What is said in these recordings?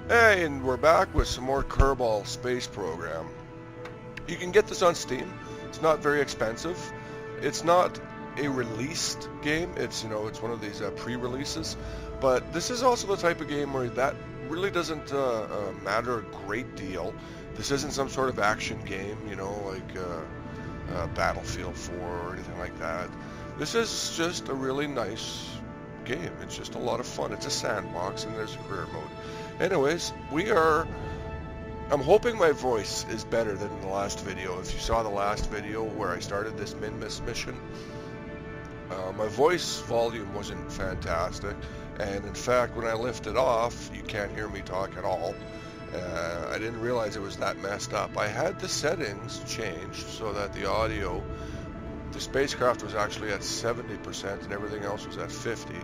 Hey, and we're back with some more Kerbal space program. You can get this on Steam. It's not very expensive. It's not a released game. It's it's one of these pre-releases. But this is also the type of game where that really doesn't matter a great deal. This isn't some sort of action game, like Battlefield 4 or anything like that. This is just a really nice game. It's just a lot of fun. It's a sandbox, and there's a career mode. Anyways, I'm hoping my voice is better than the last video. If you saw the last video where I started this Minmus mission, my voice volume wasn't fantastic, and in fact when I lift it off, you can't hear me talk at all. I didn't realize it was that messed up. I had the settings changed so that the audio, the spacecraft was actually at 70% and everything else was at 50.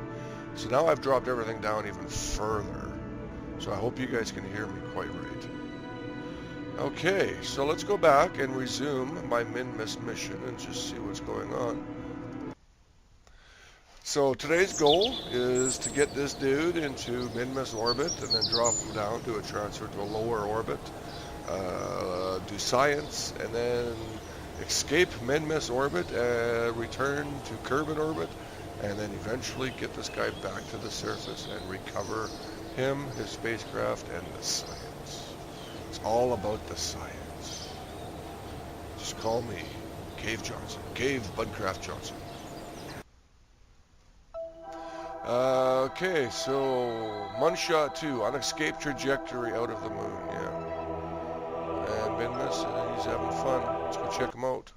So now I've dropped everything down even further. So I hope you guys can hear me quite right. Okay, so let's go back and resume my Minmus mission and just see what's going on. So today's goal is to get this dude into Minmus orbit and then drop him down, do a transfer to a lower orbit, do science, and then escape Minmus orbit, return to Kerbin orbit, and then eventually get this guy back to the surface and recover him, his spacecraft, and the science. It's all about the science. Just call me Cave Johnson. Cave Budcraft Johnson. Okay, so Munshot 2, on escape trajectory out of the moon, yeah. And Minmus, he's having fun. Let's go check him out.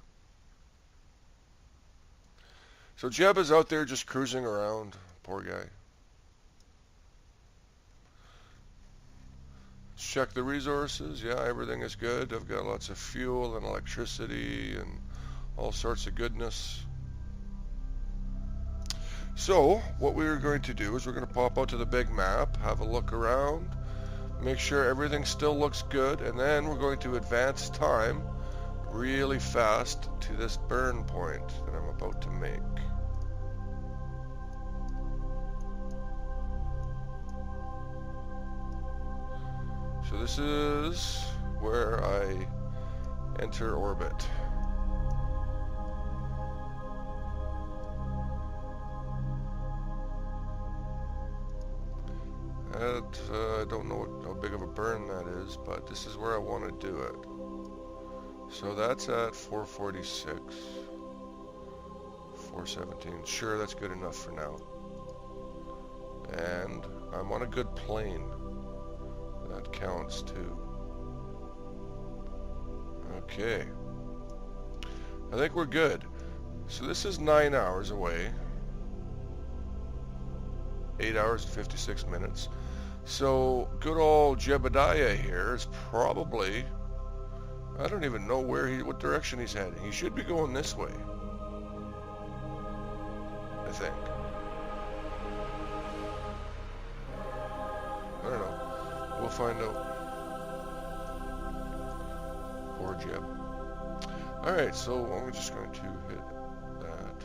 So Jeb is out there just cruising around. Poor guy. Let's check the resources. Yeah, everything is good. I've got lots of fuel and electricity and all sorts of goodness. So what we're going to do is we're going to pop out to the big map, have a look around, make sure everything still looks good, and then we're going to advance time really fast to this burn point that I'm about to make. So this is where I enter orbit. I don't know how big of a burn that is, but this is where I want to do it. So that's at 446, 417. Sure, that's good enough for now. And I'm on a good plane. That counts too. Okay. I think we're good. So this is 9 hours away. 8 hours and 56 minutes. So good old Jebediah here is probably, I don't even know what direction he's heading. He should be going this way, I think. I don't know. We'll find out. Poor Jeb. Alright, so I'm just going to hit that.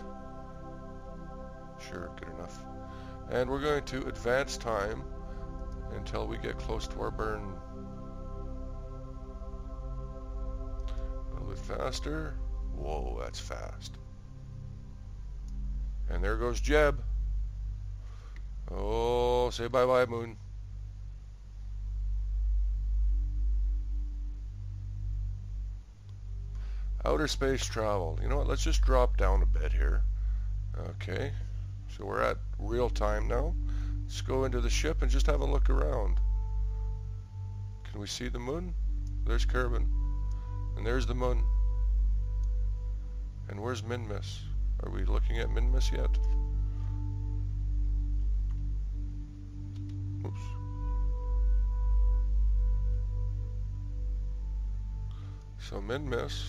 Sure, good enough. And we're going to advance time until we get close to our burn. A little bit faster. Whoa, that's fast. And there goes Jeb. Oh, say bye-bye, moon. Outer space travel. You know what, let's just drop down a bit here. Okay. So we're at real time now. Let's go into the ship and just have a look around. Can we see the moon? There's Kerbin. And there's the moon. And where's Minmus? Are we looking at Minmus yet? Oops. So Minmus,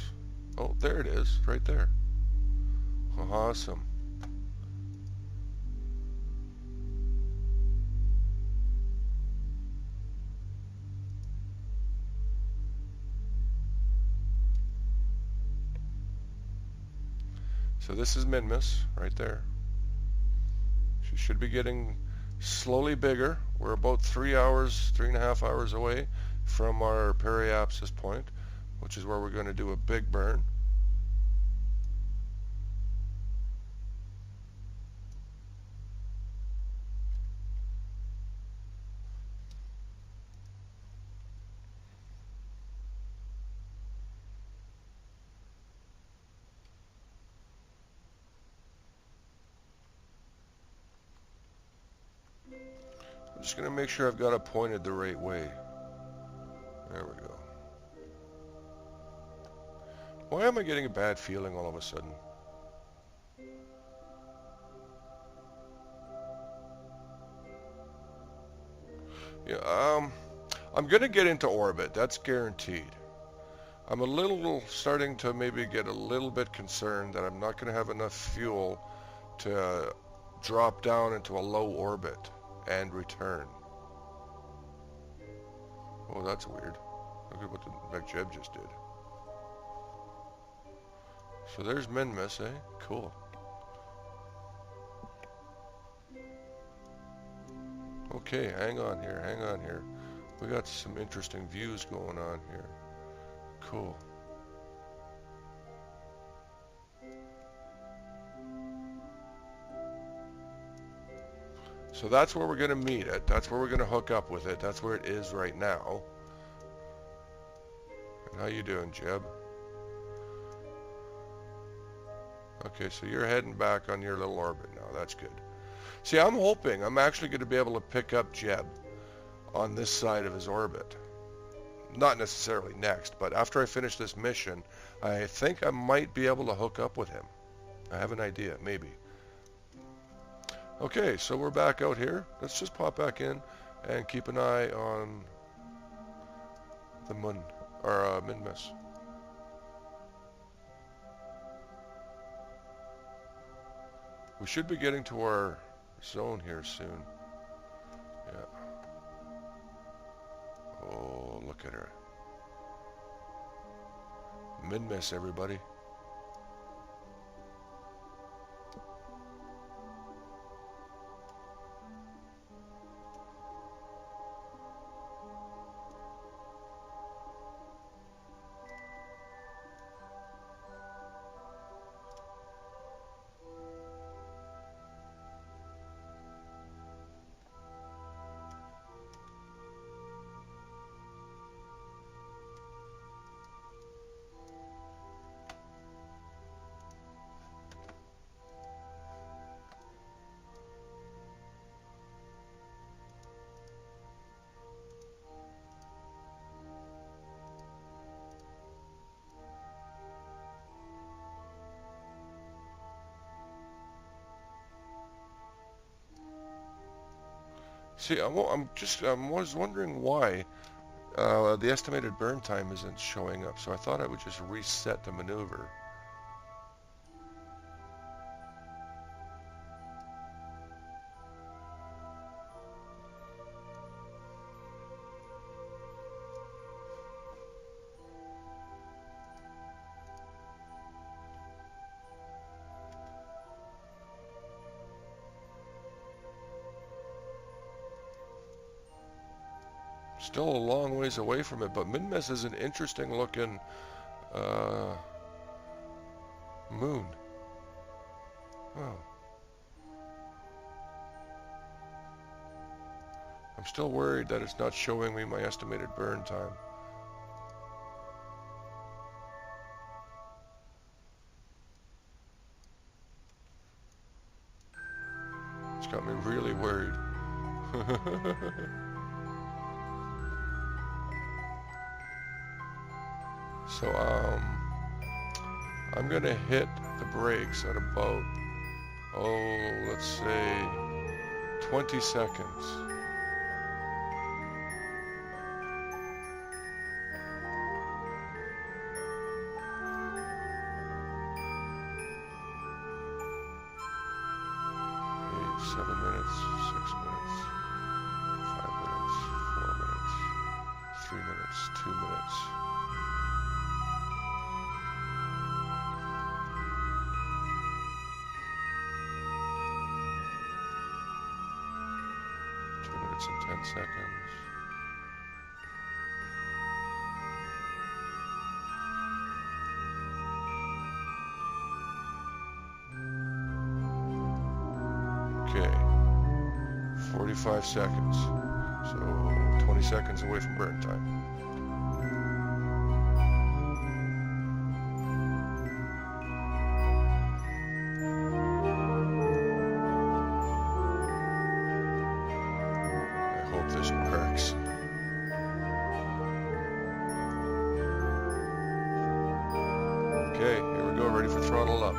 oh, there it is, right there. Awesome. So this is Minmus right there. She should be getting slowly bigger. We're about 3.5 hours away from our periapsis point, which is where we're going to do a big burn. I'm just going to make sure I've got it pointed the right way. There we go. Why am I getting a bad feeling all of a sudden? Yeah, I'm going to get into orbit. That's guaranteed. I'm a little starting to maybe get a little bit concerned that I'm not going to have enough fuel to drop down into a low orbit and return. Oh, that's weird. Look at what Jeb just did. So there's Minmus, eh? Cool. Okay, hang on here, hang on here. We got some interesting views going on here. Cool. So that's where we're going to meet it. That's where we're going to hook up with it. That's where it is right now. And how you doing, Jeb? Okay, so you're heading back on your little orbit now. That's good. See, I'm hoping I'm actually going to be able to pick up Jeb on this side of his orbit. Not necessarily next, but after I finish this mission, I think I might be able to hook up with him. I have an idea, maybe. Okay, so we're back out here. Let's just pop back in and keep an eye on the Minmus. We should be getting to our zone here soon. Yeah. Oh, look at her. Minmus, everybody. See, I was wondering why the estimated burn time isn't showing up, so I thought I would just reset the maneuver. Still a long ways away from it, but Minmus is an interesting looking moon. Oh. I'm still worried that it's not showing me my estimated burn time. It's got me really worried. So, I'm gonna hit the brakes at about, let's say 20 seconds. Eight, 7 minutes, 6 minutes, 5 minutes, 4 minutes, 3 minutes, 2 minutes. targets in 10 seconds. Okay, 45 seconds. So 20 seconds away from burn time. This works. Okay, here we go, ready for throttle up.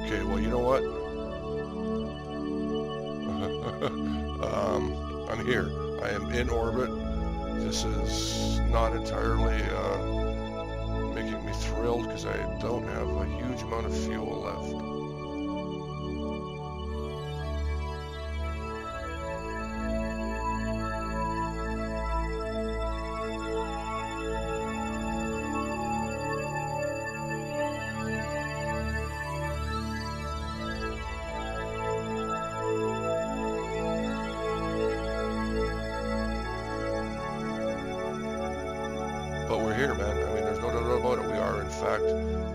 Okay, well, you know what? I'm here. I am in orbit. This is not entirely making me thrilled because I don't have a huge amount of fuel left. But we're here, man. I mean, there's no doubt about it. We are, in fact,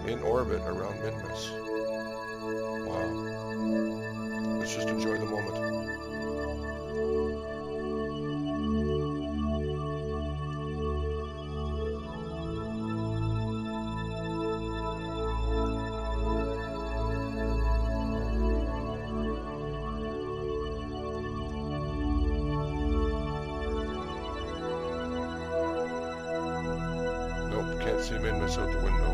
in orbit around Minmus. Wow. Let's just enjoy the moment. Nope, can't see Minmus out the window.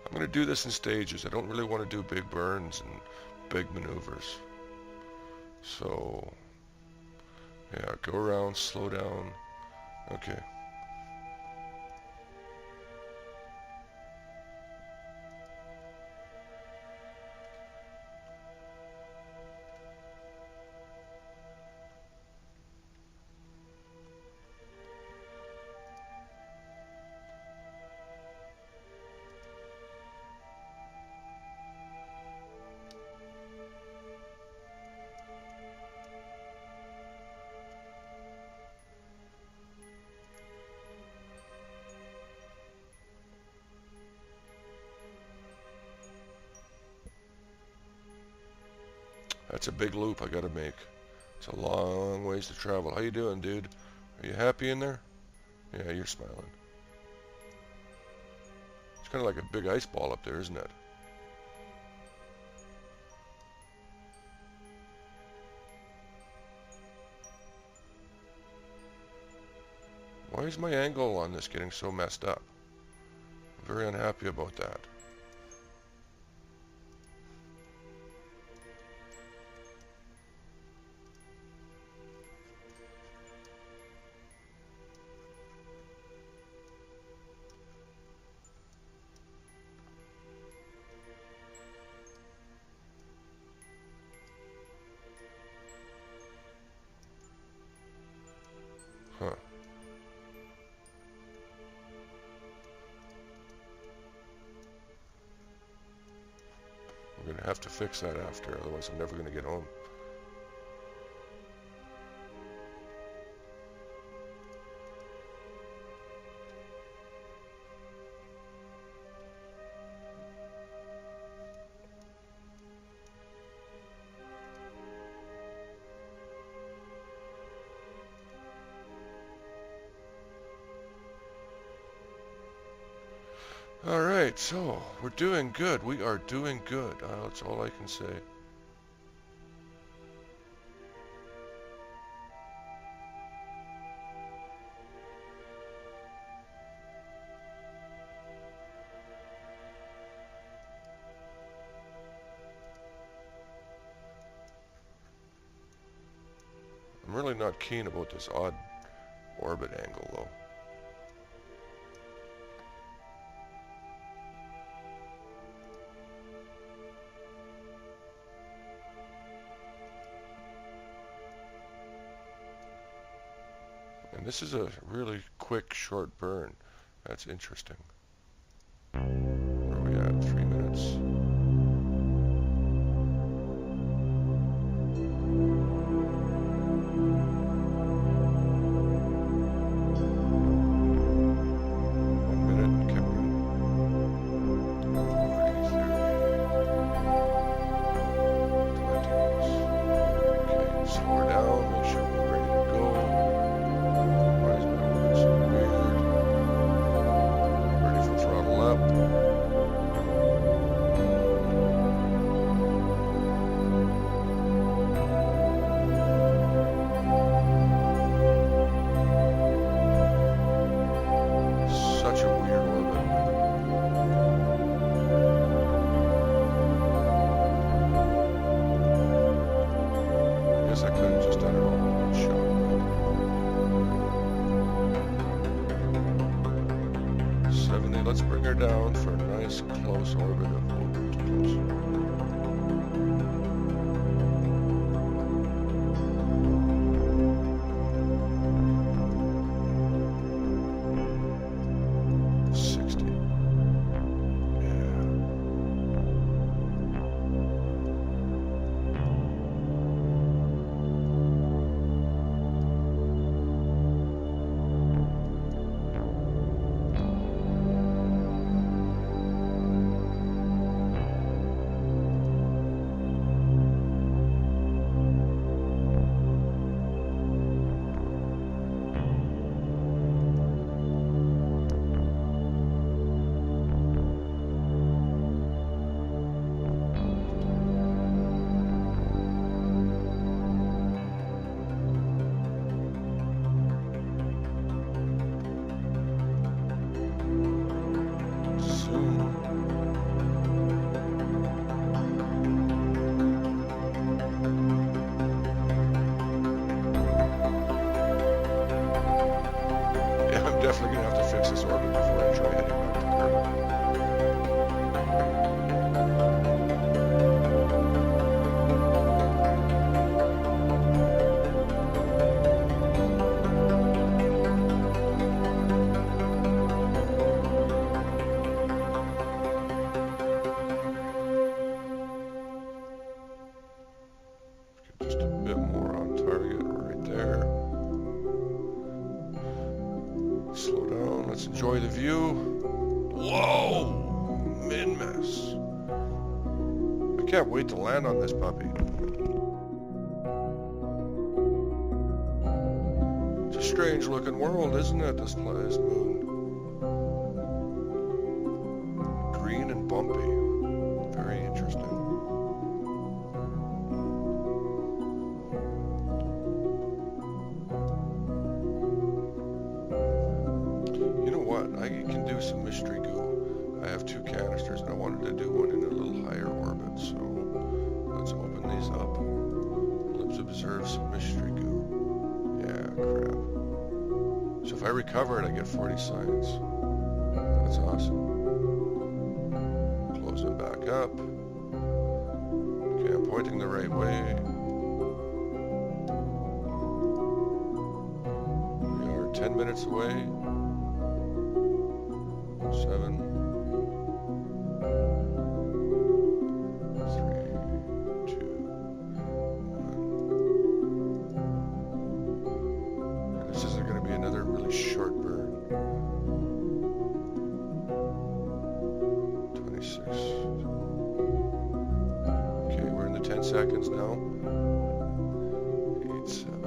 I'm going to do this in stages. I don't really want to do big burns and big maneuvers. So, yeah, go around, slow down. Okay. That's a big loop I gotta make. It's a long ways to travel. How you doing, dude? Are you happy in there? Yeah, you're smiling. It's kind of like a big ice ball up there, isn't it? Why is my angle on this getting so messed up? I'm very unhappy about that. Huh. We're gonna have to fix that after, otherwise I'm never gonna get home. Alright, so we're doing good. We are doing good. That's all I can say. I'm really not keen about this odd orbit angle, though. And this is a really quick, short burn. That's interesting. Where are we at? 3 minutes. Let's bring her down for a nice close orbit of definitely going to have to fix this orbit before I try heading back to Kerbal. Just a bit more on target right there. Slow down, let's enjoy the view. Whoa! Minmus. I can't wait to land on this puppy. strange looking world, isn't it, this moon? Green and bumpy. Very interesting. You know what? I can do some mystery goo. I have 2 canisters and I wanted to do one in a little higher orbit, so let's open these up. Let's observe some mystery goo. Yeah, crap. So if I recover it, I get 40 science. That's awesome. Close it back up. Okay, I'm pointing the right way. We are 10 minutes away. 7. 3, 2, 1. This isn't going to be another really short burn. 26. Okay, we're in the 10 seconds now. 8, 7.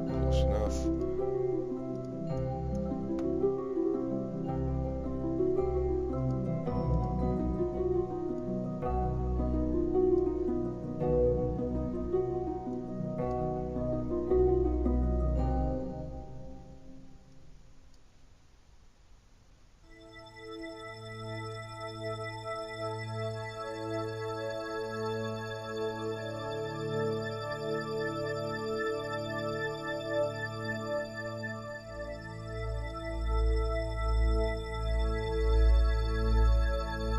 Close enough.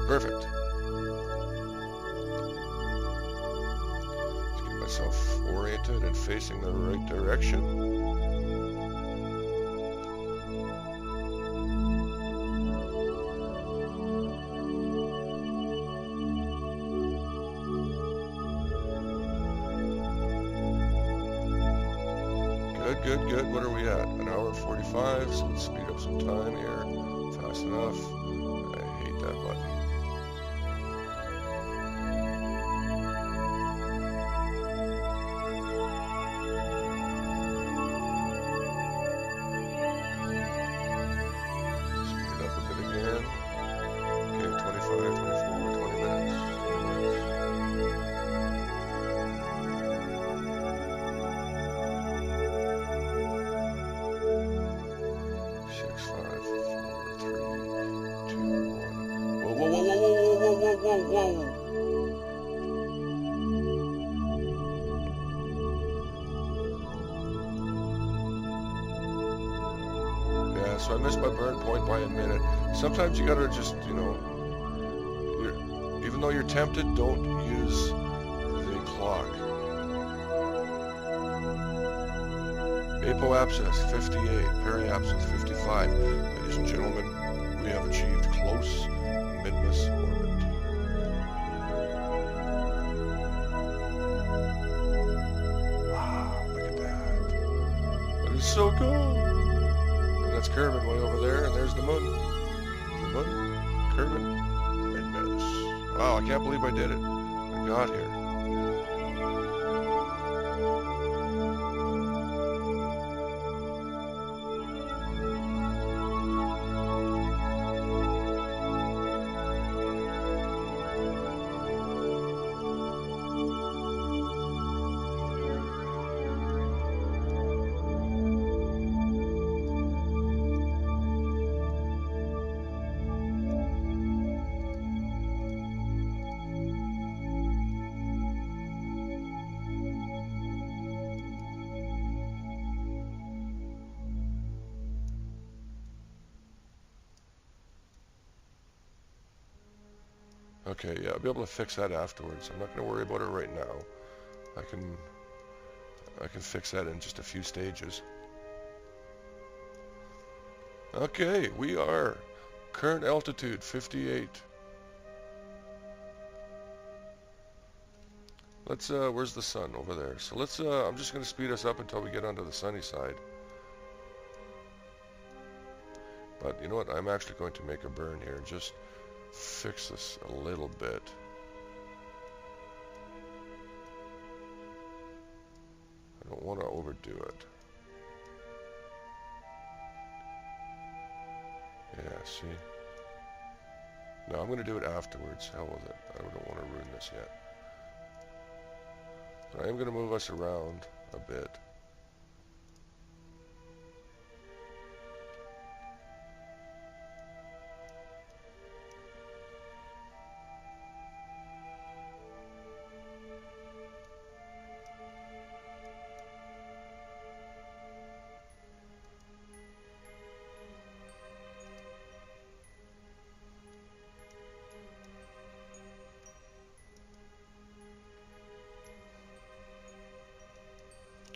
Perfect. Let's get myself oriented and facing the right direction. Good. What are we at? 1 hour and 45, so let's speed up some time here. Fast enough. I hate that button. Speed it up a bit again. Okay, 25, 24, 20 minutes. 6, 5, 4, 3, 2, 1. Whoa. Yeah, so I missed my burn point by a minute. Sometimes you gotta just, even though you're tempted, don't use the clock. Apoapsis, 58. Periapsis, 55. Ladies and gentlemen, we have achieved close Minmus orbit. Wow, look at that. That is so cool. And that's Kerbin way over there, and there's the moon. The moon, Kerbin, Minmus. Wow, I can't believe I did it. I got here. Okay, yeah, I'll be able to fix that afterwards. I'm not going to worry about it right now. I can fix that in just a few stages. Okay, we are current altitude 58. Let's where's the sun? Over there. So let's I'm just going to speed us up until we get onto the sunny side. But you know what? I'm actually going to make a burn here and just fix this a little bit. I don't want to overdo it. Yeah, see? No, I'm going to do it afterwards. Hell with it. I don't want to ruin this yet. But I am going to move us around a bit.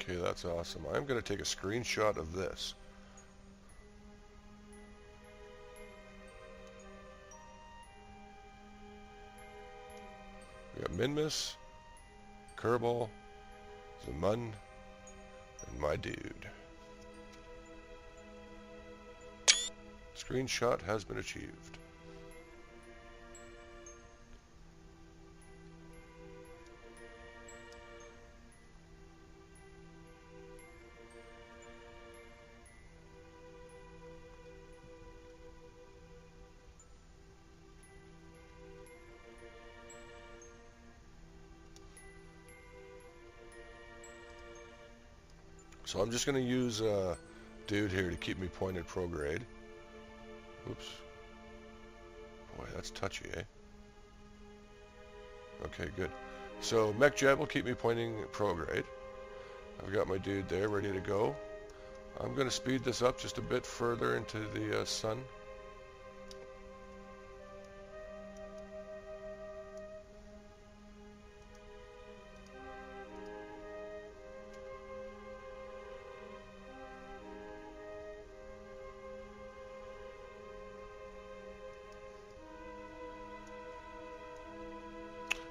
Okay, that's awesome. I'm going to take a screenshot of this. We got Minmus, Kerbal, Zaman, and my dude. Screenshot has been achieved. So I'm just going to use dude here to keep me pointed prograde. Oops. Boy, that's touchy, eh? Okay, good. So mech jet will keep me pointing prograde. I've got my dude there ready to go. I'm going to speed this up just a bit further into the sun.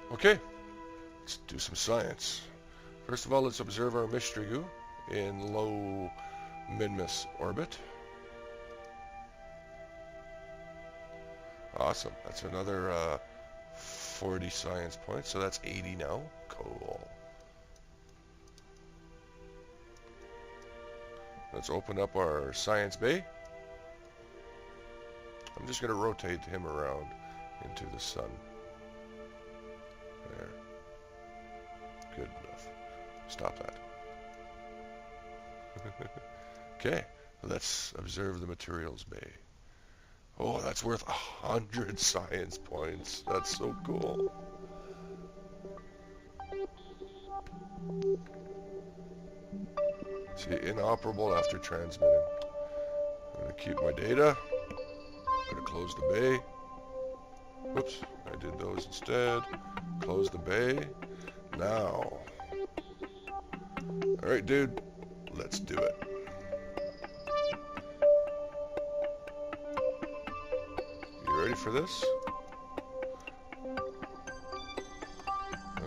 Okay, let's do some science. First of all, let's observe our Mishtrigu in low Minmus orbit. Awesome, that's another 40 science points, so that's 80 now. Cool. Let's open up our science bay. I'm just going to rotate him around into the sun. There. Good enough. Stop that. Okay, let's observe the materials bay. Oh, that's worth 100 science points. That's so cool. See, inoperable after transmitting. I'm going to keep my data. I'm going to close the bay. Whoops, I did those instead. Close the bay. Now. Alright, dude. Let's do it. You ready for this?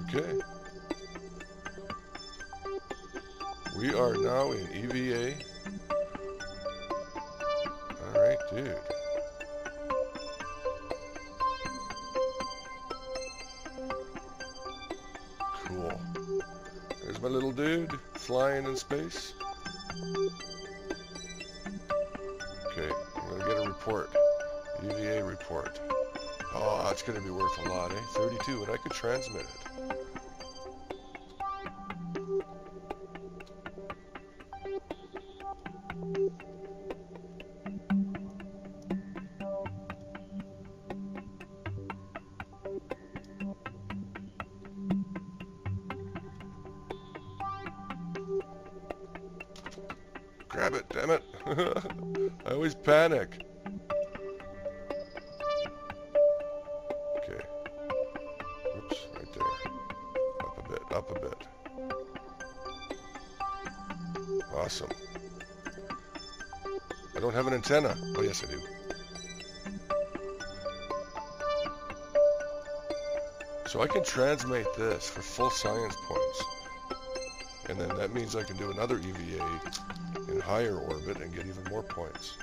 Okay. We are now in EVA. Alright, dude. Cool. There's my little dude flying in space. Okay, I'm going to get a report. UVA report. Oh, that's going to be worth a lot, eh? 32, and I could transmit it. Grab it, damn it. I always panic. Okay. Oops, right there. Up a bit, up a bit. Awesome. I don't have an antenna. Oh, yes, I do. So I can transmit this for full science points. And then that means I can do another EVA in higher orbit and get even more points.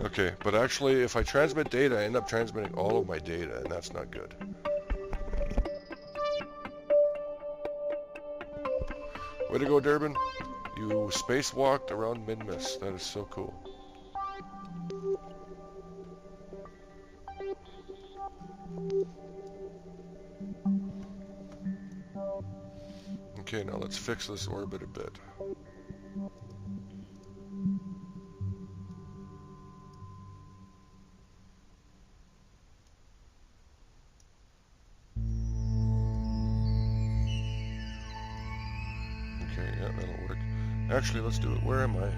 Okay, but actually, if I transmit data, I end up transmitting all of my data, and that's not good. Way to go, Durbin. You spacewalked around Minmus. That is so cool. Okay, now let's fix this orbit a bit. Okay, yeah, that'll work. Actually, let's do it. Where am I?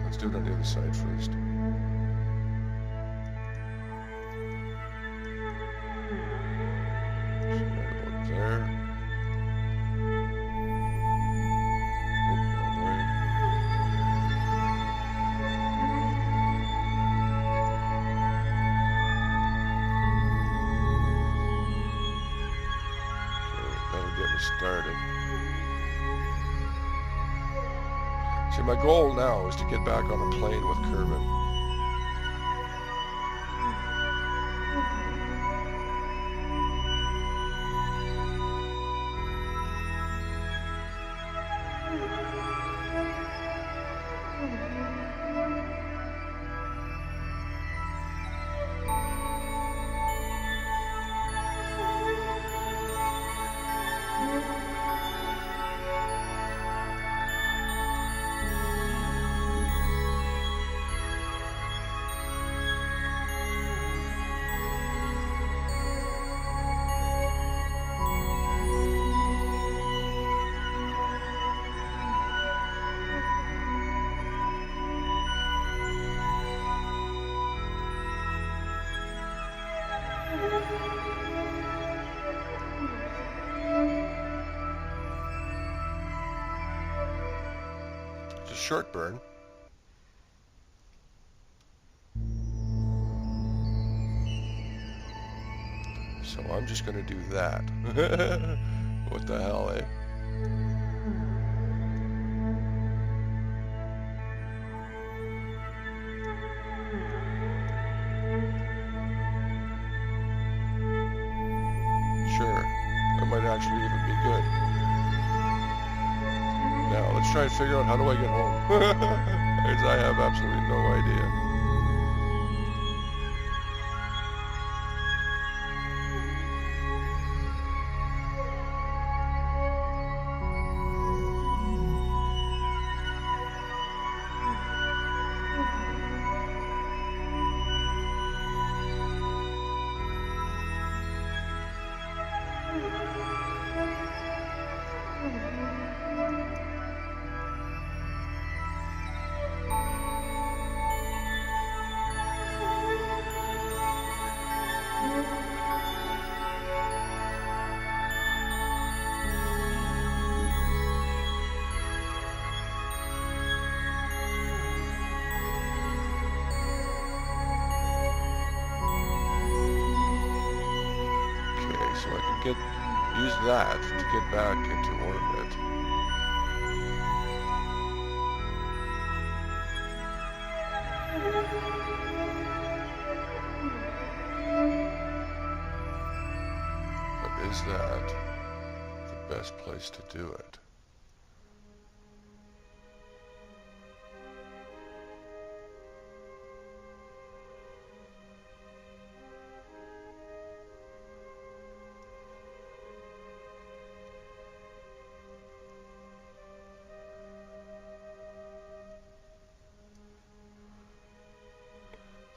Let's do it on the other side first. Right about there. Oh, wrong way. Okay, that'll get me started. See, my goal now is to get back on a plane with Kerbin. It's a short burn. So I'm just going to do that. What the hell, eh? Sure, that might actually even be good. Now, let's try and figure out how do I get home. Because I have absolutely no idea. So I can use that to get back into orbit. But is that the best place to do it?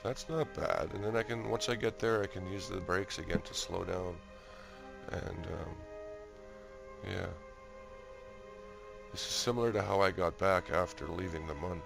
That's not bad, and then I can, once I get there, I can use the brakes again to slow down, and yeah. This is similar to how I got back after leaving the Mun.